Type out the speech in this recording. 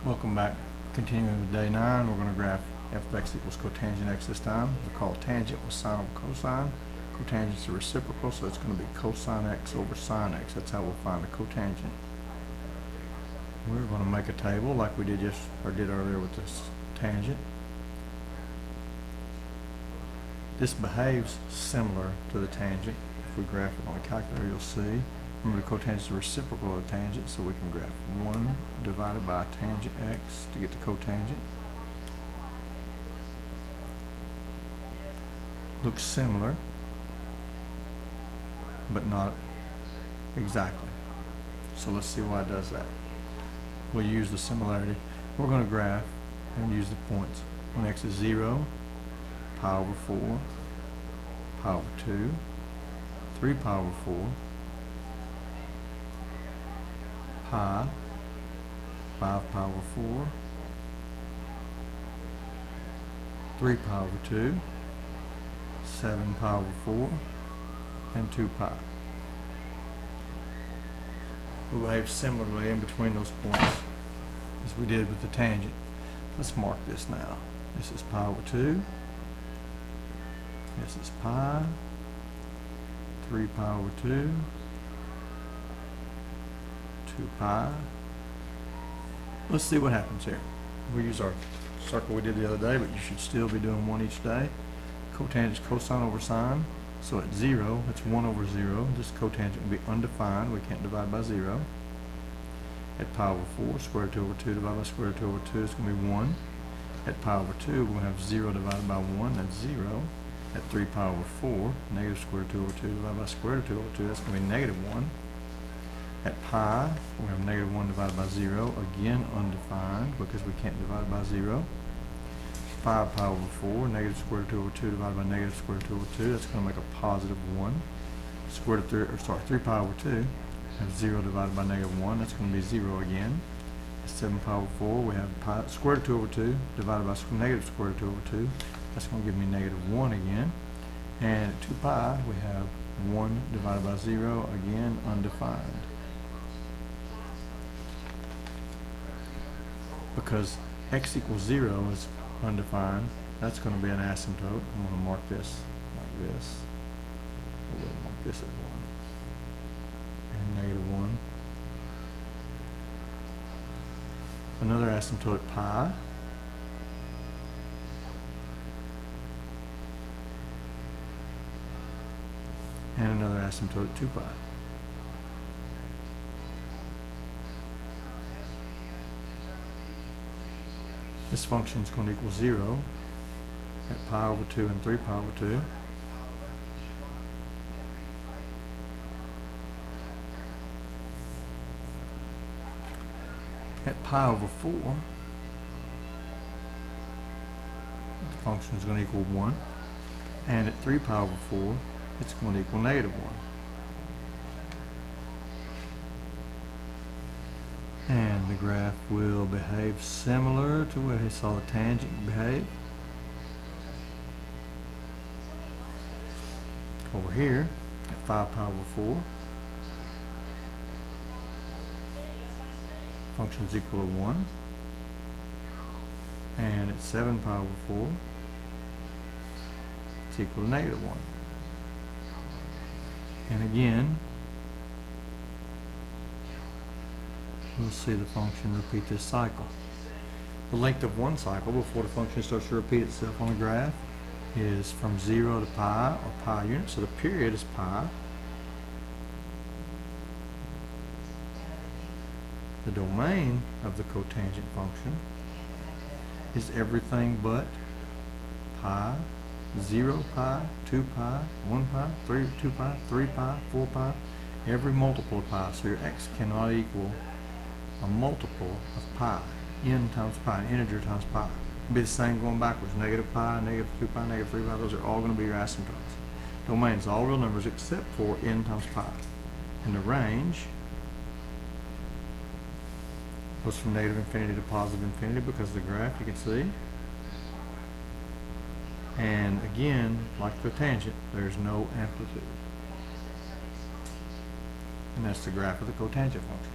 Welcome back. Continuing with day 9, we're going to graph f of x equals cotangent x this time. Recall tangent was sine over cosine. Cotangent's a reciprocal, so it's going to be cosine x over sine x. That's how we'll find the cotangent. We're going to make a table like we did earlier with this tangent. This behaves similar to the tangent. If we graph it on the calculator, you'll see. Remember, the cotangent is the reciprocal of the tangent, so we can graph 1 divided by tangent x to get the cotangent. Looks similar, but not exactly. So let's see why it does that. We'll use the similarity. We're going to graph and use the points. When x is 0, pi over 4, pi over 2, 3 pi over 4, pi, 5 pi over 4, 3 pi over 2, 7 pi over 4, and 2 pi. We'll behave similarly in between those points as we did with the tangent. Let's mark this now. This is pi over 2. This is pi, 3 pi over 2, 2 pi. Let's see what happens here. We'll use our circle we did the other day, but you should still be doing one each day. Cotangent is cosine over sine. So at 0, it's 1 over 0. This cotangent will be undefined. We can't divide by 0. At pi over 4, square root 2 over 2 divided by square root 2 over 2 is going to be 1. At pi over 2, we're going to have 0 divided by 1. That's 0. At 3 pi over 4, negative square root 2 over 2 divided by square root 2 over 2, that's going to be negative 1. At pi, we have negative 1 divided by 0, again undefined because we can't divide by 0. 5 pi over 4, negative square root 2 over 2 divided by negative square root 2 over 2, that's going to make a positive 1. Square root 3 pi over 2, have 0 divided by negative 1, that's going to be 0 again. At 7 pi over 4, we have pi, square root 2 over 2 divided by negative square root 2 over 2, that's going to give me negative 1 again. And at 2 pi, we have 1 divided by 0, again undefined. Because x equals 0 is undefined, that's going to be an asymptote. I'm going to mark this like this. We'll mark this as 1. And negative 1. Another asymptote at pi. And another asymptote at 2 pi. This function is going to equal 0 at pi over 2 and 3 pi over 2. At pi over 4, the function is going to equal 1. And at 3 pi over 4, it's going to equal negative 1. And the graph will behave similar to where he saw the tangent behave. Over here, at 5 pi over 4, function is equal to 1. And at 7 pi over 4, it's equal to negative 1. And again, we'll see the function repeat this cycle. The length of one cycle before the function starts to repeat itself on the graph is from 0 to pi, or pi units. So the period is pi. The domain of the cotangent function is everything but pi, 0 pi, 2 pi, 1 pi, 2 pi, 3 pi, 4 pi, every multiple of pi. So your x cannot equal a multiple of pi, n times pi, an integer times pi. It'll be the same going backwards. Negative pi, negative 2 pi, negative 3 pi, those are all going to be your asymptotes. Domains, all real numbers except for n times pi. And the range goes from negative infinity to positive infinity because of the graph, you can see. And again, like the tangent, there's no amplitude. And that's the graph of the cotangent function.